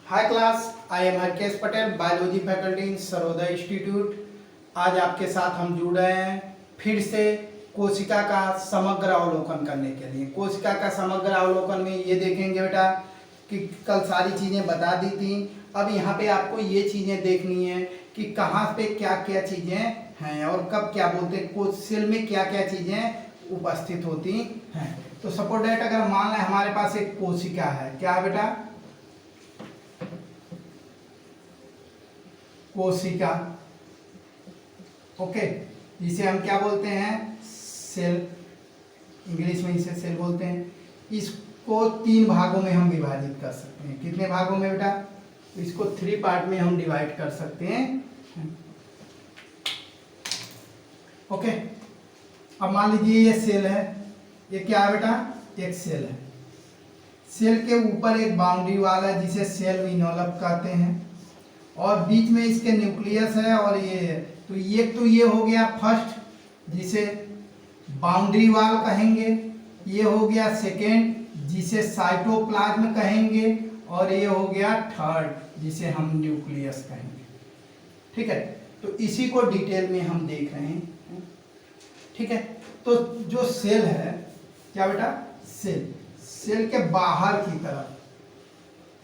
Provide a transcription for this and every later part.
Hi class, I am Harkesh Patel, biology faculty in Sarvodaya institute. आज आपके साथ हम जुड़ रहे हैं फिर से कोशिका का समग्र अवलोकन करने के लिए। कोशिका का समग्र अवलोकन में ये देखेंगे बेटा कि कल सारी चीज़ें बता दी थी। अब यहाँ पे आपको ये चीज़ें देखनी है कि कहाँ पे क्या क्या चीज़ें हैं और कब क्या बोलते हैं, कोश सेल में क्या क्या चीज़ें उपस्थित होती हैं। तो सपोज दैट अगर मान लें हमारे पास एक कोशिका है, क्या है बेटा? कोशिका। ओके, जिसे हम क्या बोलते हैं? सेल। इंग्लिश में इसे सेल बोलते हैं। इसको 3 भागों में हम विभाजित कर सकते हैं। कितने भागों में बेटा? इसको 3 पार्ट में हम डिवाइड कर सकते हैं। ओके, अब मान लीजिए ये सेल है। ये क्या है बेटा? एक सेल है। सेल के ऊपर एक बाउंड्री वाल है जिसे सेल इनवॉल्व कहते हैं और बीच में इसके न्यूक्लियस है और ये है। तो ये हो गया फर्स्ट, जिसे बाउंड्री वाल कहेंगे। ये हो गया सेकेंड, जिसे साइटोप्लाज्म कहेंगे। और ये हो गया थर्ड, जिसे हम न्यूक्लियस कहेंगे। ठीक है, तो इसी को डिटेल में हम देख रहे हैं। ठीक है, तो जो सेल है, क्या बेटा? सेल के बाहर की तरफ,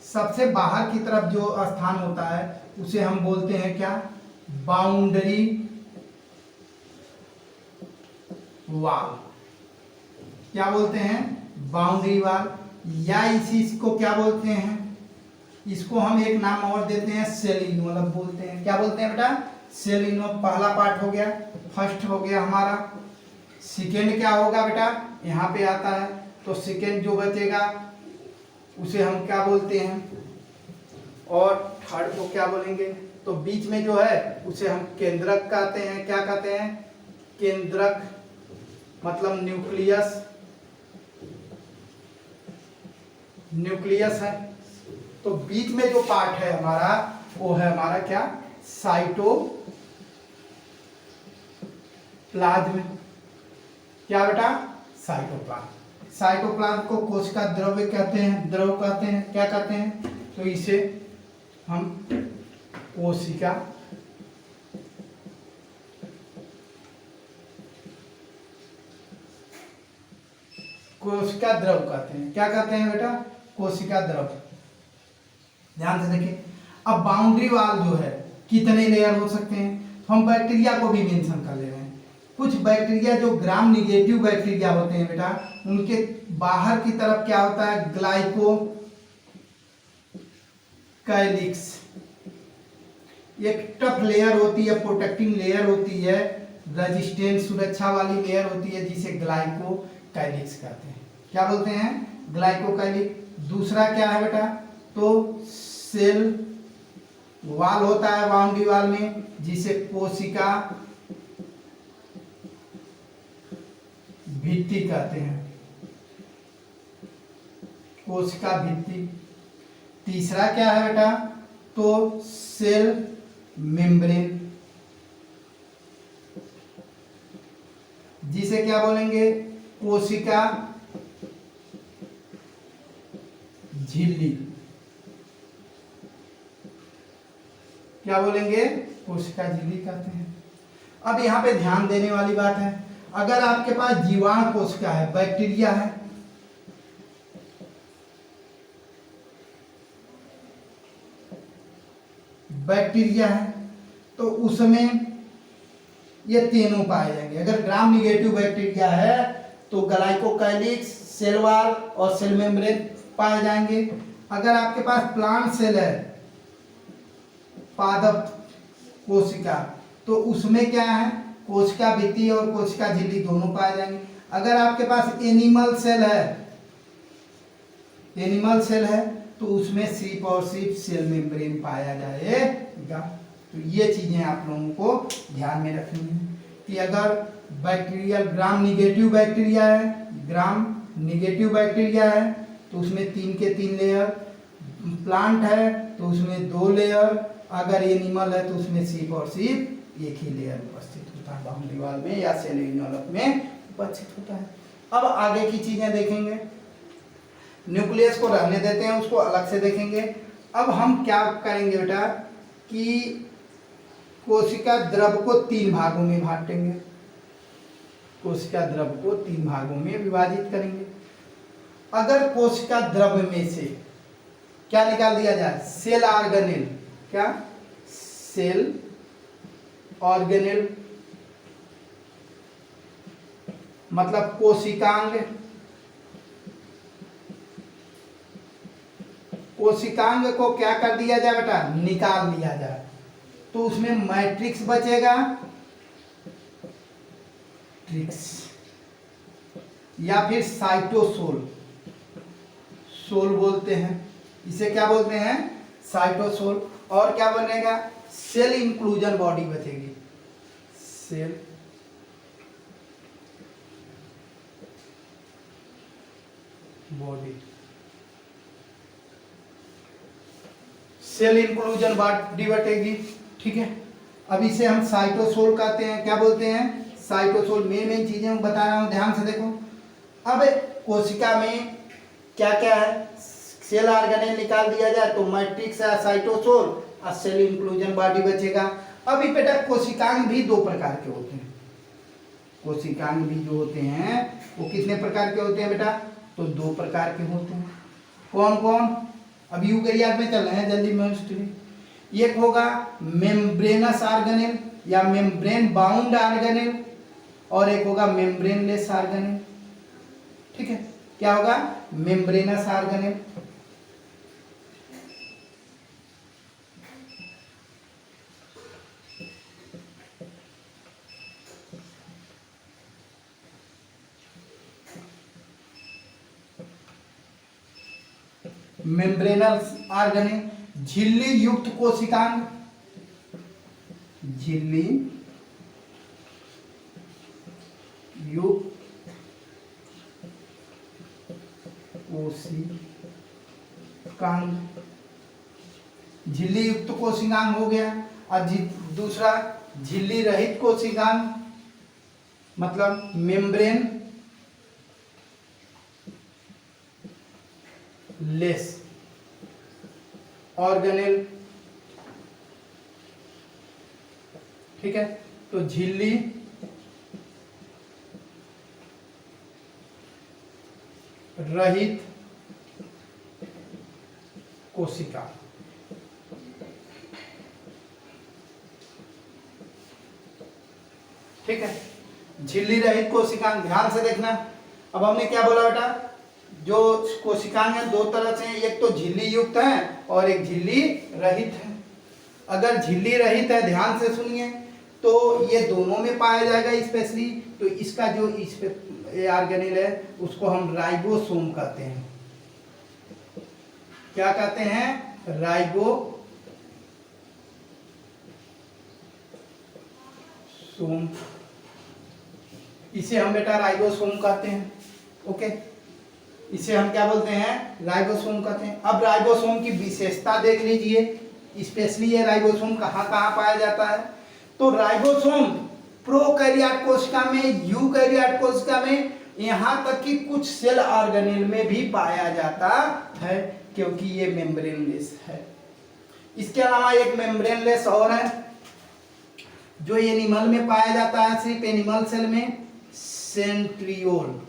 सबसे बाहर की तरफ जो स्थान होता है उसे हम बोलते हैं क्या? Boundary wall. क्या बोलते हैं? Boundary wall. या इसी को क्या बोलते हैं? इसको हम एक नाम और देते हैं, सेल इनवॉल्व बोलते हैं। क्या बोलते हैं बेटा? Cell involve. पहला पार्ट हो गया, फर्स्ट हो गया हमारा। सेकेंड क्या होगा बेटा? यहाँ पे आता है, तो सेकेंड जो बचेगा उसे हम क्या बोलते हैं? और थर्ड को क्या बोलेंगे? तो बीच में जो है उसे हम केंद्रक कहते हैं। क्या कहते हैं? केंद्रक, मतलब न्यूक्लियस। न्यूक्लियस है। तो बीच में जो पार्ट है हमारा, वो है हमारा क्या? साइटोप्लाज्म। क्या बेटा? साइटोप्लाज्म। साइटोप्लाज्म को कोशिका द्रव्य कहते हैं, द्रव कहते हैं। क्या कहते हैं? तो इसे हम कोशिका द्रव कहते हैं। क्या कहते हैं बेटा? कोशिका द्रव। ध्यान से देखिए। अब बाउंड्री वाल जो है कितने लेयर हो सकते हैं? तो हम बैक्टीरिया को भी मेंशन कर ले रहे हैं। कुछ बैक्टीरिया जो ग्राम निगेटिव बैक्टीरिया होते हैं बेटा, उनके बाहर की तरफ क्या होता है? ग्लाइकोकाइलिक्स। एक टफ लेयर होती है, प्रोटेक्टिंग लेयर होती है, रेजिस्टेंस, सुरक्षा वाली लेयर होती है, जिसे ग्लाइकोकाइलिक्स कहते हैं। क्या बोलते हैं? ग्लाइकोकाइलिक। दूसरा क्या है बेटा? तो सेल वाल होता है बाउंड्री वाल में, जिसे कोशिका भित्ति कहते हैं। कोशिका भित्ति। तीसरा क्या है बेटा? तो सेल मेम्ब्रेन, जिसे क्या बोलेंगे? कोशिका झिल्ली। क्या बोलेंगे? कोशिका झिल्ली कहते हैं। अब यहां पे ध्यान देने वाली बात है, अगर आपके पास जीवाणु कोशिका है, बैक्टीरिया है, तो उसमें ये तीनों पाए जाएंगे। अगर ग्राम निगेटिव बैक्टीरिया है तो ग्लाइकोकाइलिक्स, सेल वाल और सेल मेम्ब्रेन पाए जाएंगे। अगर आपके पास प्लांट सेल है, पादप कोशिका, तो उसमें क्या है? कोशिका भित्ति और कोशिका झिल्ली दोनों पाए जाएंगे। अगर आपके पास एनिमल सेल है तो उसमें सिर्फ और सिर्फ सेल मेम्ब्रेन पाया जाएगा। तो ये चीजें आप लोगों को ध्यान में रखनी है कि अगर बैक्टीरियल ग्राम निगेटिव बैक्टीरिया है तो उसमें 3 के 3 लेयर, प्लांट है तो उसमें 2 लेयर, अगर एनिमल है तो उसमें सिर्फ और सिर्फ एक ही लेयर उपस्थित होता है, बाउंड्री वाल में या सेल इनवॉल्व में उपस्थित होता है। अब आगे की चीजें देखेंगे। न्यूक्लियस को रहने देते हैं, उसको अलग से देखेंगे। अब हम क्या करेंगे बेटा कि कोशिका द्रव को 3 भागों में बांटेंगे, कोशिका द्रव को 3 भागों में विभाजित करेंगे। अगर कोशिका द्रव में से क्या निकाल दिया जाए, सेल ऑर्गेनेल, क्या सेल ऑर्गेनेल मतलब कोशिकांग, कोशिकांग को क्या कर दिया जाए बेटा, निकाल दिया जाए, तो उसमें मैट्रिक्स बचेगा, ट्रिक्स या फिर साइटोसोल, सोल बोलते हैं इसे, क्या बोलते हैं, साइटोसोल। और क्या बनेगा, सेल इंक्लूजन बॉडी बचेगी, cell body, cell inclusion body बटेगी, ठीक है। अब इसे हम साइटोसोल कहते हैं, क्या बोलते हैं, साइटोसोल। मेन चीजें बता रहा हूं, ध्यान से देखो। अब कोशिका में क्या क्या है, सेल ऑर्गेनेल निकाल दिया जाए तो मैट्रिक्स है, साइटोसोल और सेल इंक्लूजन बॉडी बचेगा। अब बेटा कोशिकांग भी 2 प्रकार के होते हैं, कोशिकांग भी जो होते हैं वो कितने प्रकार के होते हैं बेटा, तो 2 प्रकार के होते हैं। कौन कौन, अब यूकेरियोट में चल रहे हैं जल्दी में। एक होगा मेम्ब्रेनस ऑर्गेनेल या मेम्ब्रेन बाउंड ऑर्गेनेल, और एक होगा मेम्ब्रेनलेस ऑर्गेनेल, ठीक है। क्या होगा, मेम्ब्रेनस ऑर्गेनेल, मेम्ब्रेनस ऑर्गेनेल, झिल्ली युक्त कोशिकांग, झिल्ली युक्त कोशिकांग, झिल्ली युक्त कोशिकांग हो गया। और दूसरा झिल्ली रहित कोशिकांग मतलब मेम्ब्रेन लेस ऑर्गेनेल, ठीक है। तो झिल्ली रहित कोशिका, ठीक है, झिल्ली रहित कोशिकांग, ध्यान से देखना। अब हमने क्या बोला बेटा, जो कोशिकांग है 2 तरह से, एक तो झिल्ली युक्त है और एक झिल्ली रहित है। अगर झिल्ली रहित है, ध्यान से सुनिए, तो ये दोनों में पाया जाएगा स्पेशली। तो इसका जो ऑर्गेनेल है उसको हम राइबोसोम कहते हैं, क्या कहते हैं, राइबोसोम, इसे हम बेटा राइबोसोम कहते हैं, ओके। इसे हम क्या बोलते हैं, राइबोसोम कहते हैं। अब राइबोसोम की विशेषता देख लीजिए, स्पेशली ये राइबोसोम कहाँ कहाँ पाया जाता है। तो राइबोसोम प्रोकैरियोट कोशिका में, यूकैरियोट कोशिका में, यहाँ तक कि कुछ सेल ऑर्गेनेल में भी पाया जाता है, क्योंकि ये मेम्ब्रेनलेस है। इसके अलावा एक मेम्ब्रेनलेस और है जो एनिमल में पाया जाता है, सिर्फ एनिमल सेल में, सेंट्रियोल,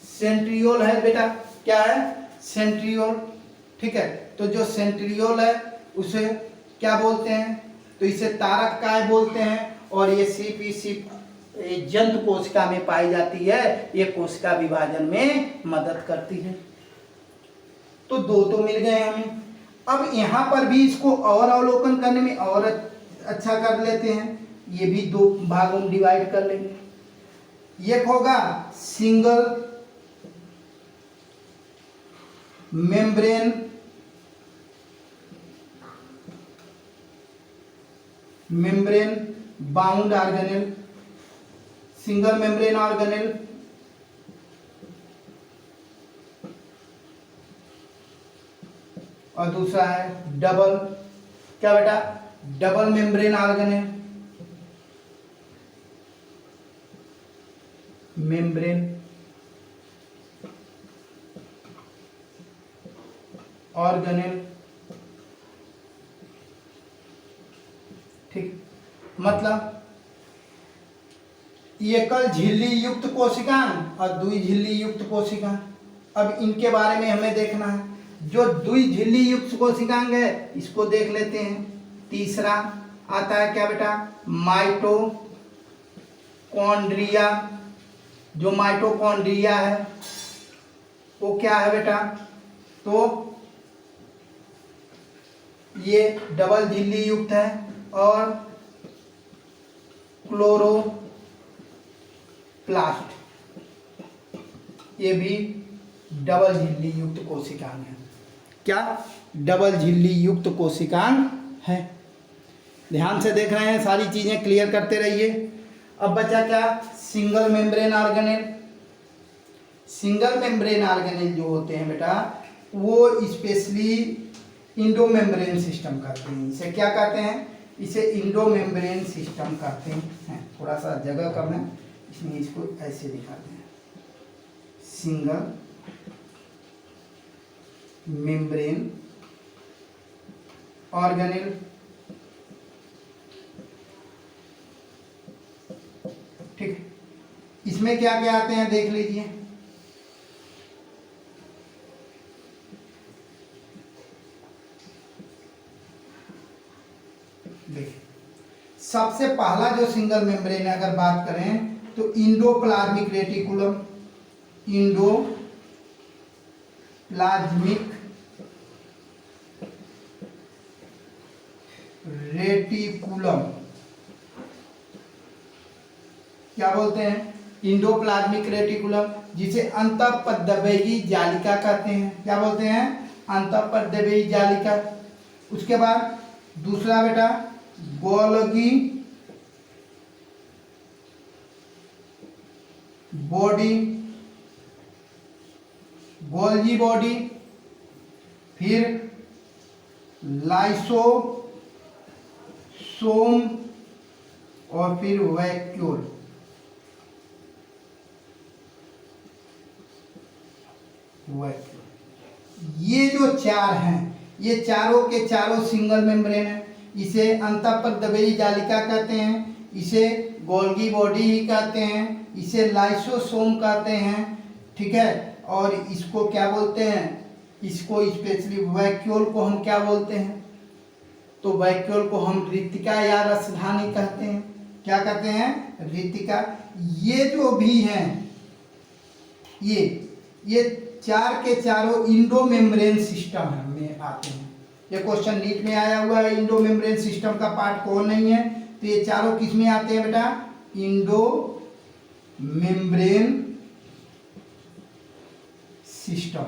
सेंट्रियोल है बेटा, क्या है, सेंट्रियोल, ठीक है। तो जो सेंट्रियोल है उसे क्या बोलते हैं, तो इसे तारक काय बोलते हैं, और ये सिर्फ जंतु कोशिका में पाई जाती है, ये कोशिका विभाजन में मदद करती है। तो 2 तो मिल गए हमें। अब यहाँ पर भी इसको और अवलोकन करने में और अच्छा कर लेते हैं, ये भी 2 भागों में डिवाइड कर लेंगे। एक होगा single membrane bound organelle, single membrane organelle, और दूसरा है डबल, क्या बेटा, डबल मेम्ब्रेन ऑर्गेनेल, ऑर्गेनेल, ठीक, मतलब एकल झिल्ली युक्त कोशिकांग और द्वि झिल्ली युक्त कोशिकांग। अब इनके बारे में हमें देखना है। जो द्वि झिल्ली युक्त कोशिकांग है इसको देख लेते हैं। तीसरा आता है क्या बेटा, माइटोकॉन्ड्रिया। जो माइटोकॉन्ड्रिया है वो क्या है बेटा, तो ये डबल झिल्ली युक्त है। और क्लोरोप्लास्ट, ये भी डबल झिल्ली युक्त कोशिकांग है। क्या, डबल झिल्ली युक्त कोशिकांग है। ध्यान से देख रहे हैं, सारी चीजें क्लियर करते रहिए। अब बचा क्या, single membrane organelle. Single membrane organelle जो होते हैं बेटा वो स्पेशली इंडोमेम्ब्रेन सिस्टम करते हैं। इसे क्या कहते हैं, इसे इंडोमेम्ब्रेन सिस्टम कहते हैं। थोड़ा सा जगह कम है इसलिए इसको ऐसे दिखाते हैं, सिंगल मेम्ब्रेन ऑर्गेनेल। ठीक, इसमें क्या क्या आते हैं देख लीजिए। देखिए, सबसे पहला जो सिंगल मेम्ब्रेन अगर बात करें तो इंडोप्लाज्मिक रेटिकुलम। इंडोप्लाज्मिक रेटिकुलम क्या बोलते हैं, इंडोप्लाज्मिक रेटिकुलम, जिसे अंतःपद्रव्यी जालिका कहते हैं। क्या बोलते हैं, अंतःपद्रव्यी जालिका। उसके बाद दूसरा बेटा गोल्गी बॉडी, गोल्गी बॉडी, फिर लाइसोसोम और फिर वैक्यूल। ये जो चार हैं ये चारों के चारों सिंगल मेम्ब्रेन है। इसे अंतःपद्रव्यी जालिका कहते हैं, इसे गोल्गी बॉडी ही कहते हैं, इसे लाइसोसोम कहते हैं। ठीक है, और इसको क्या बोलते हैं, इसको स्पेशली वैक्यूल को हम क्या बोलते हैं, तो वैक्यूल को हम रितिका या रसधानी कहते हैं। क्या कहते हैं, रितिका। ये जो भी हैं ये चार के चारों इंडोमेम्ब्रेन सिस्टम में आते हैं। ये क्वेश्चन नीट में आया हुआ है, इंडोमेम्ब्रेन सिस्टम का पार्ट कौन नहीं है, तो ये चारों किस में आते हैं बेटा, इंडोमेम्ब्रेन सिस्टम।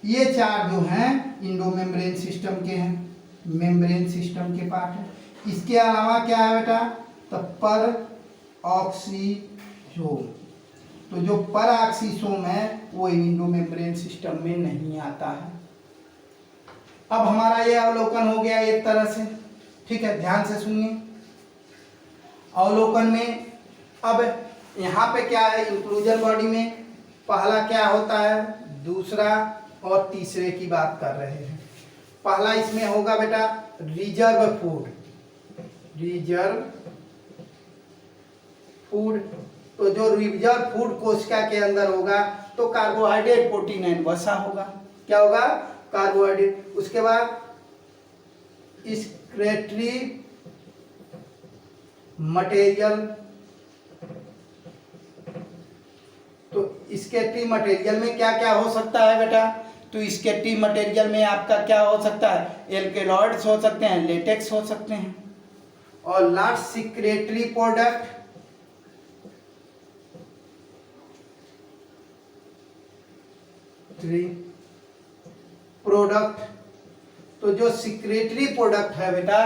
ये चार जो हैं इंडोमेम्ब्रेन सिस्टम के हैं, मेम्ब्रेन सिस्टम के पार्ट है। इसके अलावा क्या है बेटा, तो पर ऑक्सीसोम। तो जो पर ऑक्सीसोम है वो इंडोमेम्ब्रेन सिस्टम में नहीं आता है। अब हमारा ये अवलोकन हो गया एक तरह से। ठीक है, ध्यान से सुनिए। अवलोकन में अब यहाँ पे क्या है, इंक्लूजन बॉडी में पहला क्या होता है, दूसरा और तीसरे की बात कर रहे हैं। पहला इसमें होगा बेटा रिजर्व फूड। रिजर्व फूड, तो जो रिजर्व फूड कोशिका के अंदर होगा तो कार्बोहाइड्रेट, प्रोटीन एंड वसा होगा। क्या होगा, कार्बोहाइड्रेट। उसके बाद एक्सक्रीटरी मटेरियल, तो एक्सक्रीटरी मटेरियल में क्या क्या हो सकता है बेटा, तो एक्सक्रीटरी मटेरियल में आपका क्या हो सकता है, एल्केलॉइड्स हो सकते हैं, लेटेक्स हो सकते हैं। और लास्ट सेक्रेटरी प्रोडक्ट, प्रोडक्ट, तो जो सेक्रेटरी प्रोडक्ट है बेटा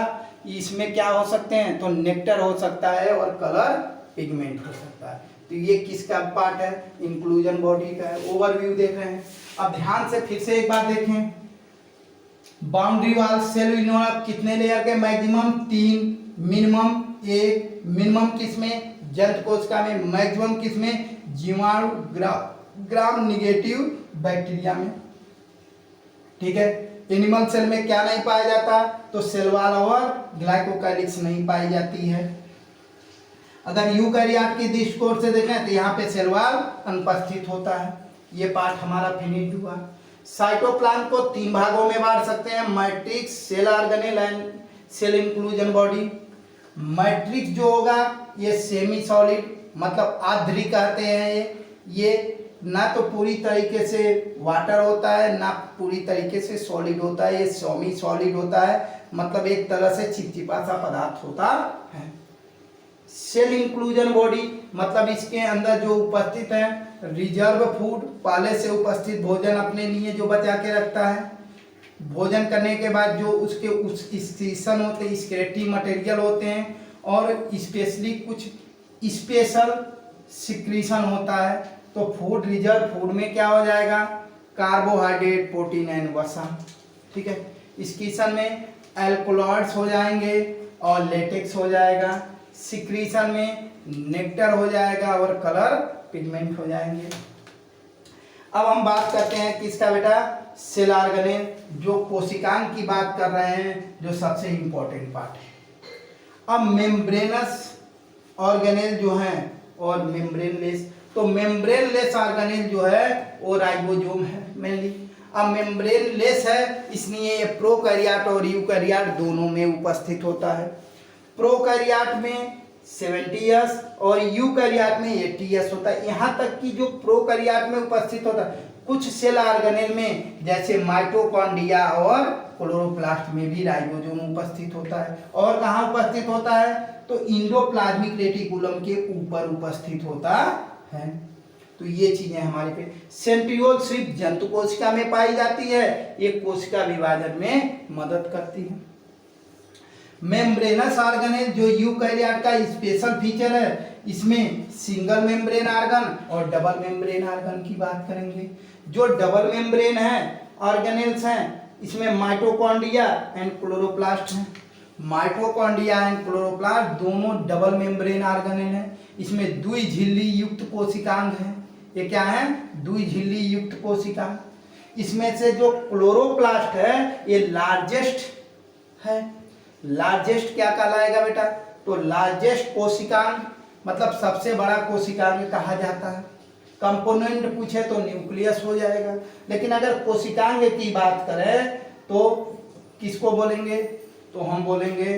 इसमें क्या हो सकते हैं, तो नेक्टर हो सकता है और कलर पिगमेंट हो सकता है। तो ये किसका पार्ट है, इंक्लूजन बॉडी का है। ओवरव्यू देख रहे हैं। अब ध्यान से फिर से एक बार देखें। बाउंड्री वाल सेल इन्वॉल्व कितने लेयर के, मैक्सिमम 3, मिनिमम 1। मिनिमम किसमें, जंतु कोशिका में। मैक्सिमम किसमें, जीवाणु ग्राम नेगेटिव बैक्टीरिया में। ठीक है। एनिमल सेल में क्या नहीं पाया जाता, तो सेल वॉल और ग्लाइकोकाइलिक्स नहीं पाई जाती है। अगर यूकैरियोट की दृष्टिकोण से देखें तो यहाँ पे सेल वॉल अनुपस्थित होता है। ये पार्ट हमारा फिनिश हुआ। साइटोप्लाज्म को 3 भागों में बांट सकते हैं, matrix, cell organelle and cell inclusion body. Matrix जो होगा ये सेमी सॉलिड मतलब आध्री कहते हैं। ये ना तो पूरी तरीके से वाटर होता है ना पूरी तरीके से सॉलिड होता है, ये सेमी सॉलिड होता है, मतलब एक तरह से चिपचिपा सा पदार्थ होता है। सेल इंक्लूजन बॉडी मतलब इसके अंदर जो उपस्थित है रिजर्व फूड, पहले से उपस्थित भोजन अपने लिए जो बचा के रखता है। भोजन करने के बाद जो उसके उस एक्सक्रीशन होते हैं, एक्सक्रीटिव मटेरियल होते हैं, और स्पेशली कुछ स्पेशल सिक्रीशन होता है। तो फूड रिजर्व फूड में क्या हो जाएगा, कार्बोहाइड्रेट, प्रोटीन एंड वसा, ठीक है। एक्सक्रीशन में एल्कोलॉइड्स हो जाएंगे और लेटेक्स हो जाएगा। सिक्रीशन में नेक्टर हो जाएगा और कलर पिगमेंट हो जाएंगे। अब हम बात करते हैं किसका बेटा, सेल ऑर्गेनेल, जो कोशिकांग की बात कर रहे हैं, जो सबसे इंपॉर्टेंट पार्ट है। अब मेम्ब्रेनस ऑर्गेनेल जो है और मेम्ब्रेनलेस, तो मेम्ब्रेनलेस ऑर्गेनेल जो है वो राइबोसोम है मेनली। अब मेम्ब्रेनलेस है इसलिए ये प्रोकैरियोट और यूकैरियोट दोनों में उपस्थित होता है। प्रोकैरियोट में 70 इयर्स और यूकैरियोट में 80 इयर्स होता है। यहाँ तक कि जो प्रोकैरियोट में उपस्थित होता है, कुछ सेल ऑर्गेनेल में जैसे माइटोकॉन्ड्रिया और क्लोरोप्लास्ट में भी राइबोसोम उपस्थित होता है। और कहाँ उपस्थित होता है, तो एंडोप्लाज्मिक रेटिकुलम के ऊपर उपस्थित होता है। तो ये चीजें हमारे पे। सेंट्रियोल सिर्फ जंतु कोशिका में पाई जाती है, ये कोशिका विभाजन में मदद करती है। मेम्ब्रेनस ऑर्गेनेल जो यूकैरियोट का स्पेशल फीचर है, इसमें सिंगल मेम्ब्रेन ऑर्गन और डबल मेम्ब्रेन ऑर्गन की बात करेंगे। जो डबल मेम्ब्रेन है ऑर्गेनेल्स हैं, इसमें माइटोकॉन्ड्रिया एंड क्लोरोप्लास्ट हैं। माइटोकॉन्ड्रिया एंड क्लोरोप्लास्ट दोनों डबल मेम्ब्रेन ऑर्गेनेल हैं। इसमें दुई झिल्ली युक्त कोशिकांग है। ये क्या है, दुई झिल्ली युक्त कोशिकांग। इसमें से जो क्लोरोप्लास्ट है ये लार्जेस्ट है। लार्जेस्ट क्या कहलाएगा बेटा, तो लार्जेस्ट कोशिकांग मतलब सबसे बड़ा कोशिकांग कहा जाता है। कंपोनेंट पूछे तो न्यूक्लियस हो जाएगा, लेकिन अगर कोशिकांग की बात करें तो किसको बोलेंगे, तो हम बोलेंगे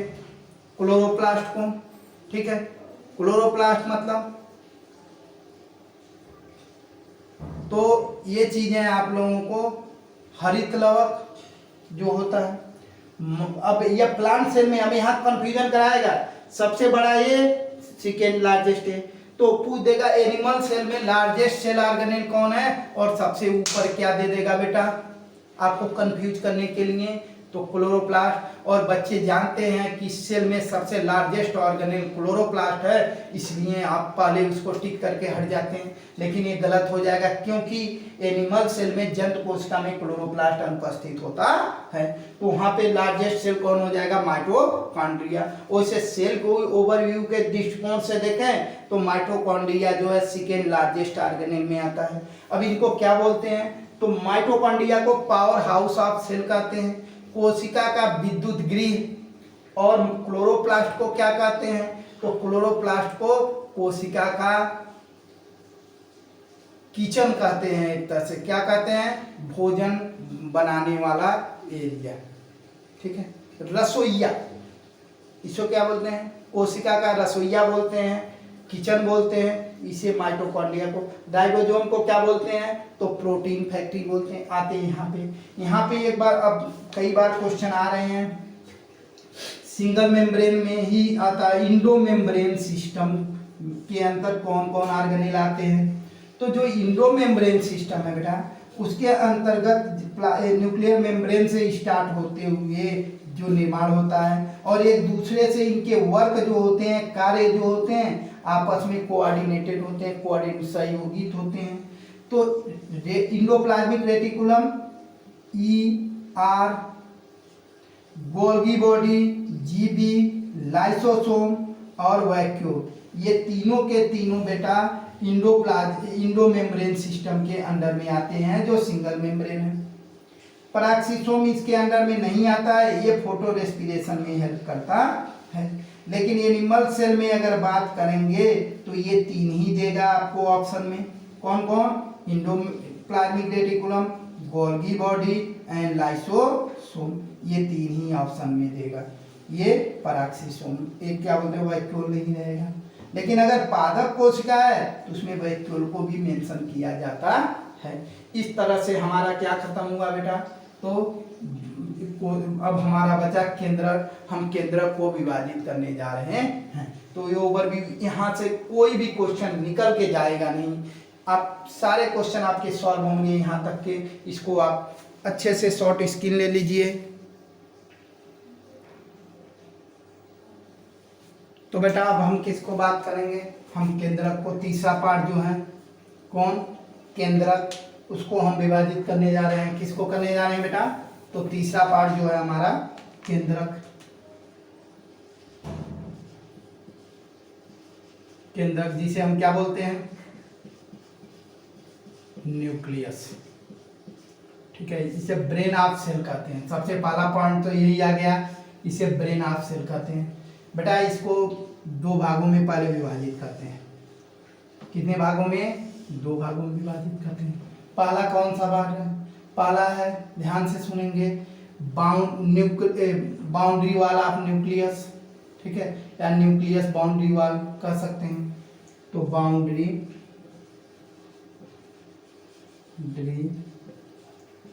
क्लोरोप्लास्ट को, ठीक है। क्लोरोप्लास्ट मतलब, तो ये चीजें आप लोगों को हरित लवक जो होता है। अब ये प्लांट सेल में हमें यहाँ कंफ्यूजन कराएगा, सबसे बड़ा ये सेकेंड लार्जेस्ट है, तो पूछ देगा एनिमल सेल में लार्जेस्ट सेल ऑर्गेनेल कौन है और सबसे ऊपर क्या दे देगा बेटा, आपको कंफ्यूज करने के लिए, तो क्लोरोप्लास्ट। और बच्चे जानते हैं कि सेल में सबसे लार्जेस्ट ऑर्गेनेल क्लोरोप्लास्ट है, इसलिए आप पहले उसको टिक करके हट जाते हैं, लेकिन ये गलत हो जाएगा क्योंकि एनिमल सेल में जंतु कोशिका में क्लोरोप्लास्ट अनुपस्थित होता है। तो वहाँ पे लार्जेस्ट सेल कौन हो जाएगा, माइटोकॉन्ड्रिया। वैसे सेल को ओवरव्यू के दृष्टिकोण से देखें तो माइटोकॉन्ड्रिया जो है सेकेंड लार्जेस्ट ऑर्गेनेल में आता है। अब इनको क्या बोलते हैं, तो माइटोकॉन्ड्रिया को पावर हाउस ऑफ सेल कहते हैं, कोशिका का विद्युत गृह। और क्लोरोप्लास्ट को क्या कहते हैं, तो क्लोरोप्लास्ट को कोशिका का किचन कहते हैं। एक तरह से क्या कहते हैं, भोजन बनाने वाला एरिया, ठीक है, रसोइया। इसको क्या बोलते हैं, कोशिका का रसोइया बोलते हैं, किचन बोलते हैं इसे माइटोकॉन्ड्रिया को। राइबोसोम को क्या बोलते हैं, तो प्रोटीन फैक्ट्री बोलते हैं। आते हैं यहाँ पे एक बार, अब कई बार क्वेश्चन आ रहे हैं, सिंगल मेम्ब्रेन में ही आता है, इंडो मेम्ब्रेन सिस्टम के अंदर कौन कौन ऑर्गेनेल आते हैं। तो जो इंडो मेम्ब्रेन सिस्टम है बेटा, उसके अंतर्गत न्यूक्लियर मेम्ब्रेन से स्टार्ट होते हुए जो निर्माण होता है, और एक दूसरे से इनके वर्क जो होते हैं, कार्य जो होते हैं, आपस में कोऑर्डिनेटेड होते हैं, कोऑर्डिनेट सहयोगित होते हैं। तो endoplasmic reticulum, ER, Golgi body, GB, lysosome और वैक्यूल, ये तीनों के तीनों बेटा इंडो मेम्ब्रेन सिस्टम के अंडर में आते हैं, जो सिंगल मेम्ब्रेन है। पराक्सीसोम इसके अंडर में नहीं आता है, ये फोटो रेस्पिरेशन में हेल्प करता है। लेकिन एनिमल सेल में अगर बात करेंगे तो ये 3 ही देगा आपको ऑप्शन में। कौन कौन? Endoplasmic reticulum, Golgi body and lysosome, ये 3 ही ऑप्शन में देगा। ये पराक्सीसोम, एक क्या बोलते हैं वैक्यूल नहीं रहेगा। लेकिन अगर पादप कोशिका है तो उसमें वैक्यूल को भी मेंशन किया जाता है। इस तरह से हमारा क्या खत्म हुआ बेटा? तो अब हमारा बचा केंद्रक। हम केंद्रक को विभाजित करने जा रहे हैं। तो ये ओवरव्यू, यहाँ से कोई भी क्वेश्चन निकल के जाएगा नहीं। आप सारे क्वेश्चन आपके सॉल्व होंगे यहाँ तक के। इसको आप अच्छे से शॉर्ट स्क्रीन ले लीजिए। तो बेटा अब हम किसको बात करेंगे? हम केंद्रक को, तीसरा पार्ट जो है कौन? केंद्रक, उसको हम विभाजित करने जा रहे हैं। किसको करने जा रहे हैं बेटा? तो तीसरा पार्ट जो है हमारा केंद्रक। केंद्रक जिसे हम क्या बोलते हैं? न्यूक्लियस। ठीक है, इसे ब्रेन ऑफ सेल कहते हैं। सबसे पहला पॉइंट तो यही आ गया, इसे ब्रेन ऑफ सेल कहते हैं। बेटा इसको 2 भागों में पहले विभाजित करते हैं। कितने भागों में? 2 भागों में विभाजित करते हैं। पहला कौन सा भाग है? पहला है, ध्यान से सुनेंगे, बाउंड्री वाल ऑफ न्यूक्लियस। ठीक है, या न्यूक्लियस बाउंड्री वाल कह सकते हैं। तो boundary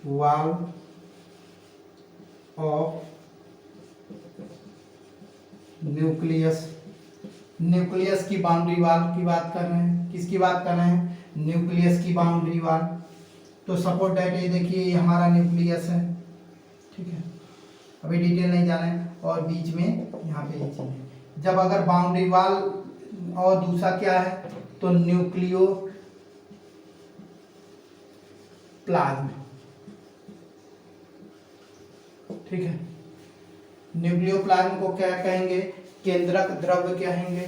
wall of nucleus. Nucleus की बाउंड्री वाल की बात कर रहे हैं। किसकी बात कर रहे हैं? न्यूक्लियस की बाउंड्री वाल। तो सपोज दैट ये देखिए, ये हमारा न्यूक्लियस है। ठीक है, अभी डिटेल नहीं जाना है। और बीच में यहाँ पे ये चीज है। जब अगर बाउंड्री वाल और दूसरा क्या है? तो न्यूक्लियो प्लाज्म। ठीक है, न्यूक्लियोप्लाज्म को क्या कहेंगे? केंद्रक द्रव्य कहेंगे।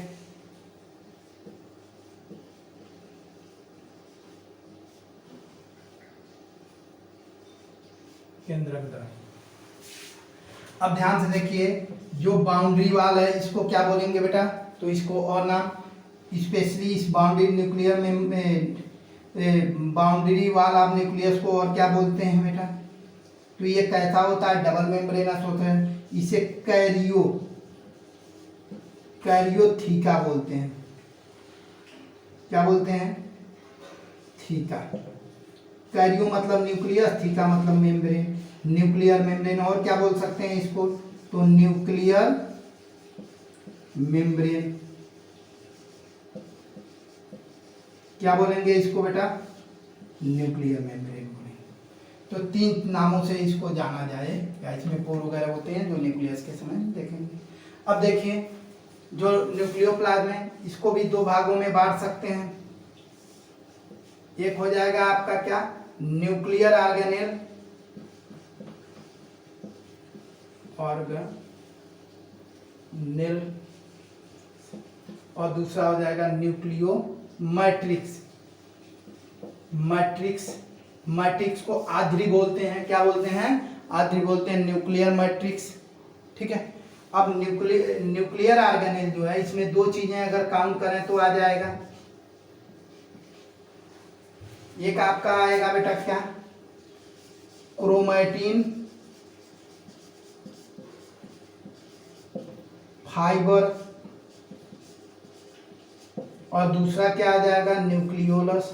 केंद्रक द्रव्य। अब ध्यान से देखिए, जो बाउंड्री वाल है इसको क्या बोलेंगे बेटा? तो इसको और नाम, स्पेशली इस बाउंड्री न्यूक्लियर में बाउंड्री वाल ऑफ न्यूक्लियस को और क्या बोलते हैं बेटा? तो ये कैसा होता है? डबल मेम्ब्रेनस होता है। इसे कैरियोथीका बोलते हैं। क्या बोलते हैं? थीका। कैरियो मतलब न्यूक्लियस, थीका मतलब मेम्ब्रेन, न्यूक्लियर मेम्ब्रेन। और क्या बोल सकते हैं इसको? तो न्यूक्लियर मेम्ब्रेन। क्या बोलेंगे इसको बेटा? न्यूक्लियर मेम्ब्रेन बोलेंगे। तो 3 नामों से इसको जाना जाए। इसमें पोर वगैरह होते हैं जो न्यूक्लियस के समय देखेंगे। अब देखिए, जो न्यूक्लियोप्लाज्म है इसको भी 2 भागों में बांट सकते हैं। एक हो जाएगा आपका क्या? न्यूक्लियर ऑर्गेनेल, और दूसरा हो जाएगा न्यूक्लियो मैट्रिक्स। मैट्रिक्स को आध्री बोलते हैं। क्या बोलते हैं? आध्री बोलते हैं, न्यूक्लियर मैट्रिक्स। ठीक है, अब न्यूक्लियर ऑर्गेनेल जो है इसमें 2 चीजें अगर काउंट करें तो आ जाएगा। एक आपका आएगा बेटा क्या? क्रोमैटिन, फाइबर, और दूसरा क्या आ जाएगा? न्यूक्लियोलस।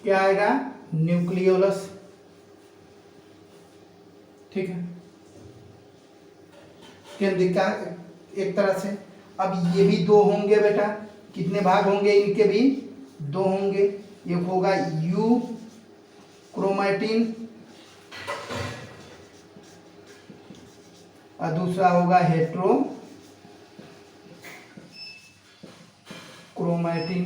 क्या आएगा? न्यूक्लियोलस। ठीक है, केंद्रिका एक तरह से। अब ये भी 2 होंगे बेटा। कितने भाग होंगे इनके भी? 2 होंगे। एक होगा यू क्रोमैटिन और दूसरा होगा हेट्रो क्रोमैटिन।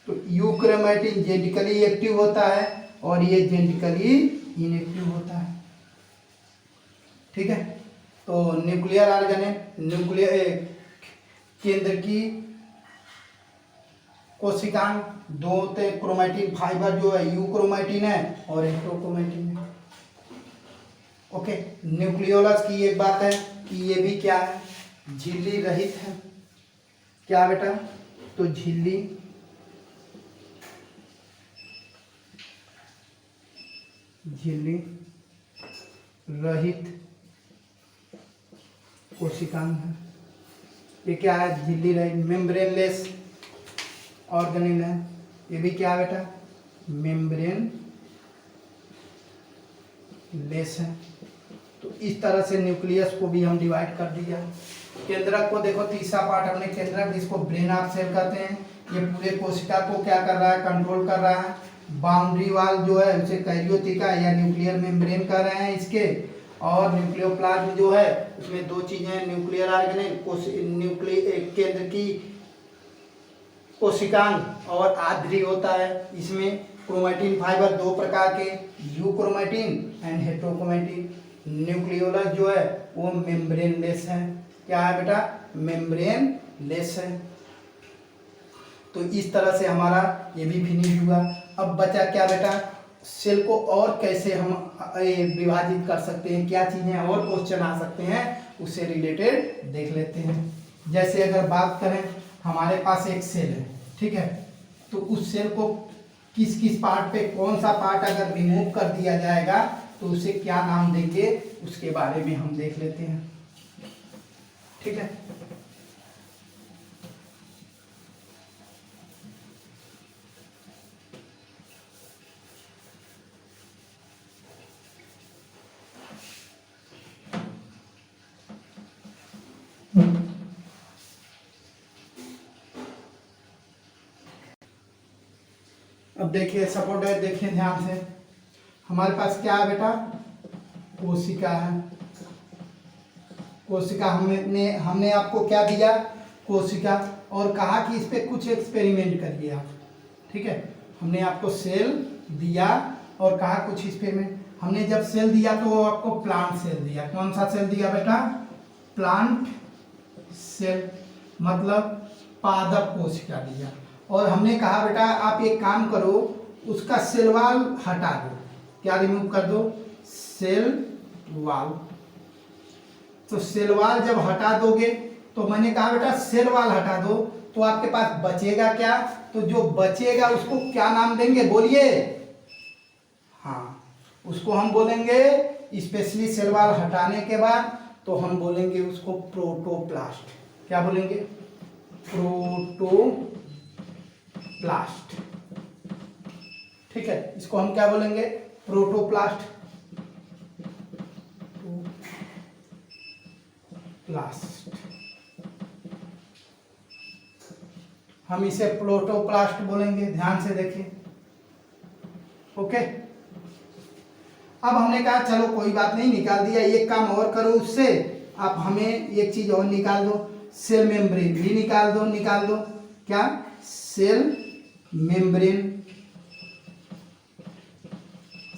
तो यू क्रोमैटिन जेनेटिकली एक्टिव होता है और ये जेनेटिकली इनएक्टिव होता है। ठीक है, तो न्यूक्लियर ऑर्गेनेल, केंद्र की कोशिकांग, दो होते क्रोमैटिन फाइबर जो है यूक्रोमैटिन है और हेटेरोक्रोमैटिन है। ओके, न्यूक्लियोलस की एक बात है कि ये भी क्या है, झिल्ली रहित है। क्या बेटा, तो झिल्ली रहित कोशिकांग है। ये क्या है, झिल्ली रहित मेम्ब्रेनलेस ऑर्गेनेल है। ये भी क्या है बेटा, मेम्ब्रेन लेस है। तो इस तरह से न्यूक्लियस को भी हम डिवाइड कर दिया। केंद्रक को देखो, तीसरा पार्ट हमने केंद्रक, जिसको ब्रेन ऑफ सेल कहते हैं। ये पूरे कोशिका को क्या कर रहा है, कंट्रोल कर रहा है। बाउंड्री वाल जो है उसे कैरियोटिका या न्यूक्लियर मेम्ब्रेन कह रहे हैं इसके। और न्यूक्लियोप्लाज्म जो है उसमें दो चीजें, न्यूक्लियर ऑर्गेनेल, केंद्र की कोशिकांग और आद्री होता है। इसमें क्रोमैटिन फाइबर दो प्रकार के, यूक्रोमैटिन एंड हेटेरोक्रोमैटिन। न्यूक्लियोलस जो है वो मेम्ब्रेन लेस है। क्या है बेटा, मेम्ब्रेन लेस है। तो इस तरह से हमारा ये भी फिनिश हुआ। अब बचा क्या बेटा, सेल को और कैसे हम विभाजित कर सकते हैं, क्या चीजें और क्वेश्चन आ सकते हैं, उससे रिलेटेड देख लेते हैं। जैसे अगर बात करें, हमारे पास एक सेल है, ठीक है, तो उस सेल को किस किस पार्ट पे, कौन सा पार्ट अगर रिमूव कर दिया जाएगा तो उसे क्या नाम देंगे, उसके बारे में हम देख लेते हैं। ठीक है, अब देखिए सपोर्ट है, देखिए ध्यान से, हमारे पास क्या है बेटा, कोशिका है। कोशिका हमने आपको क्या दिया, कोशिका, और कहा कि इस पे कुछ एक्सपेरिमेंट करिए आप। ठीक है, हमने आपको सेल दिया और कहा कुछ एक्सपेरिमेंट। हमने जब सेल दिया तो वो आपको प्लांट सेल दिया। कौन सा सेल दिया बेटा, प्लांट सेल, मतलब पादप कोशिका दिया। और हमने कहा बेटा आप एक काम करो, उसका सेल वाल हटा दो। क्या रिमूव कर दो, सेल वाल। तो सेल वाल जब हटा दोगे, तो मैंने कहा बेटा सेल वाल हटा दो, तो आपके पास बचेगा क्या, तो जो बचेगा उसको क्या नाम देंगे, बोलिए। हाँ, उसको हम बोलेंगे, स्पेशली सेल वाल हटाने के बाद तो हम बोलेंगे उसको प्रोटोप्लास्ट। क्या बोलेंगे, प्रोटोप्लास्ट। ठीक है, इसको हम क्या बोलेंगे, प्रोटोप्लास्ट। हम इसे प्रोटोप्लास्ट बोलेंगे, ध्यान से देखिए। ओके, अब हमने कहा चलो कोई बात नहीं, निकाल दिया। एक काम और करो उससे, आप हमें एक चीज और निकाल दो, सेल मेम्ब्रेन भी निकाल दो। क्या, सेल मेम्ब्रेन,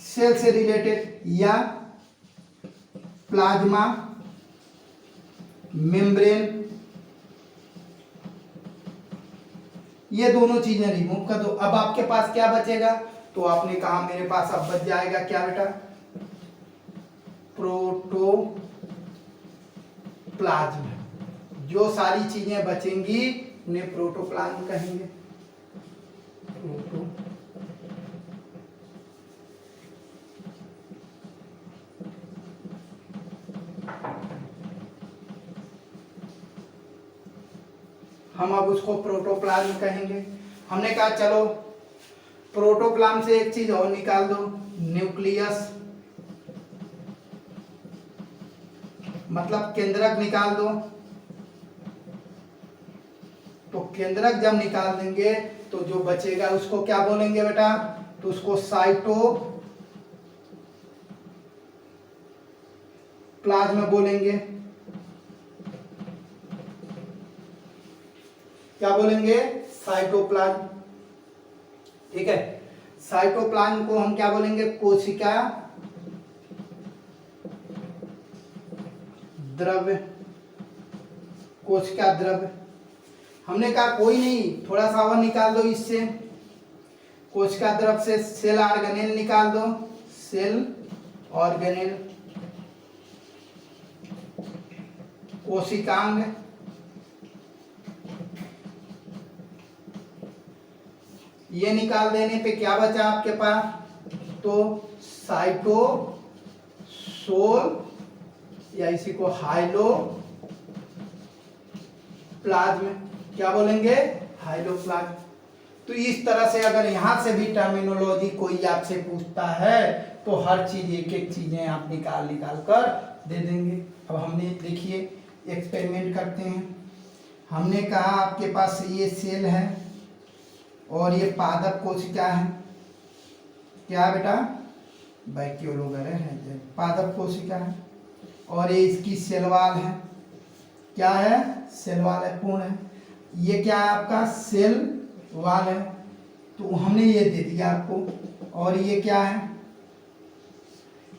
सेल से रिलेटेड, या प्लाज्मा मेम्ब्रेन, ये दोनों चीजें रिमूव कर दो। अब आपके पास क्या बचेगा, तो आपने कहा मेरे पास अब बच जाएगा क्या बेटा, प्रोटोप्लाज्म। जो सारी चीजें बचेंगी उन्हें प्रोटोप्लाज्म कहेंगे। हम अब उसको प्रोटोप्लाज्म कहेंगे। हमने कहा चलो प्रोटोप्लाज्म से एक चीज और निकाल दो, न्यूक्लियस, मतलब केंद्रक निकाल दो। तो केंद्रक जब निकाल देंगे तो जो बचेगा उसको क्या बोलेंगे बेटा, तो उसको साइटोप्लाज्म बोलेंगे। क्या बोलेंगे, साइटोप्लाज्म। ठीक है, साइटोप्लाज्म को हम क्या बोलेंगे, कोशिका द्रव्य, कोशिका द्रव्य। हमने कहा कोई नहीं, थोड़ा सा और निकाल दो इससे, कोशिका द्रव से सेल ऑर्गेनेल निकाल दो, सेल ऑर्गेनेल, कोशिकांग, ये निकाल देने पे क्या बचा आपके पास, तो साइटोसोल या इसी को हाइलो प्लाज्म, क्या बोलेंगे, हाइलोप्लाज्म। तो इस तरह से अगर यहां से भी टर्मिनोलॉजी कोई आपसे पूछता है तो हर चीज एक एक चीजें आप निकाल कर दे देंगे। अब हमने देखिए एक्सपेरिमेंट करते हैं। हमने कहा आपके पास ये सेल है और ये पादप कोशिका है, क्या बेटा, वैक्यूलोगर है, पादप कोशिका है, और ये इसकी सेल वॉल है, क्या है, सेल वॉल है, पूर्ण है। ये क्या है आपका, सेल वॉल है, तो हमने ये दे दिया आपको। और ये क्या है,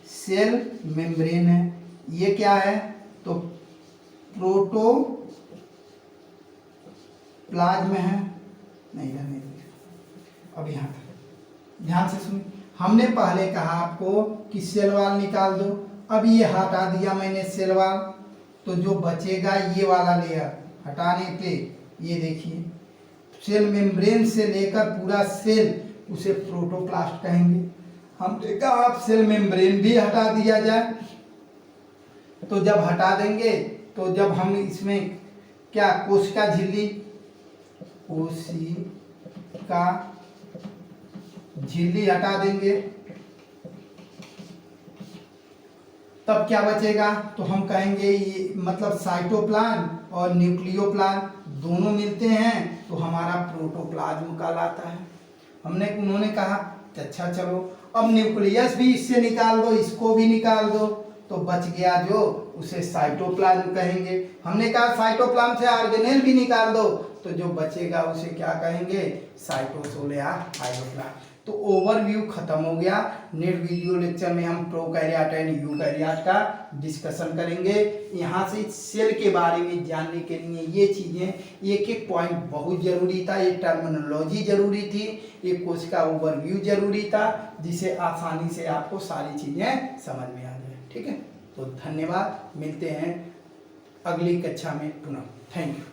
सेल मेम्ब्रेन है। ये क्या है, तो प्रोटोप्लाज्म है, नहीं रहने दीजिए। अब यहाँ ध्यान से सुनिए, हमने पहले कहा आपको कि सेल वॉल निकाल दो। अब ये हटा दिया मैंने सेल वॉल, तो जो बचेगा ये वाला लेयर, हटाने पे ये देखिए सेल मेम्ब्रेन से लेकर पूरा सेल, उसे प्रोटोप्लास्ट कहेंगे। हमने कहा आप सेल मेम्ब्रेन भी हटा दिया जाए, तो जब हटा देंगे तो जब हम इसमें क्या, कोशिका झिल्ली, कोशिका झिल्ली हटा देंगे, तब क्या बचेगा, तो हम कहेंगे ये मतलब साइटोप्लाज्म और न्यूक्लियोप्लाज्म दोनों मिलते हैं तो हमारा प्रोटोप्लाज्म कहलाता है। उन्होंने कहा अच्छा चलो अब न्यूक्लियस भी इससे निकाल दो, इसको भी निकाल दो, तो बच गया जो, उसे साइटोप्लाज्म कहेंगे। हमने कहा साइटोप्लाज्म से ऑर्गेनेल भी निकाल दो, तो जो बचेगा उसे क्या कहेंगे, साइटोसोल या हाइलोप्लाज्म। तो ओवरव्यू खत्म हो गया। नेक्स्ट वीडियो लेक्चर में हम प्रोकैरियोट एंड यूकैरियोट का डिस्कशन करेंगे। यहाँ से सेल के बारे में जानने के लिए ये चीजें एक एक पॉइंट बहुत जरूरी था, ये टर्मिनोलॉजी जरूरी थी, ये कोशिका ओवरव्यू जरूरी था, जिसे आसानी से आपको सारी चीजें समझ में आ जाए। ठीक है, तो धन्यवाद, मिलते हैं अगली कक्षा में पुनः। Thank you.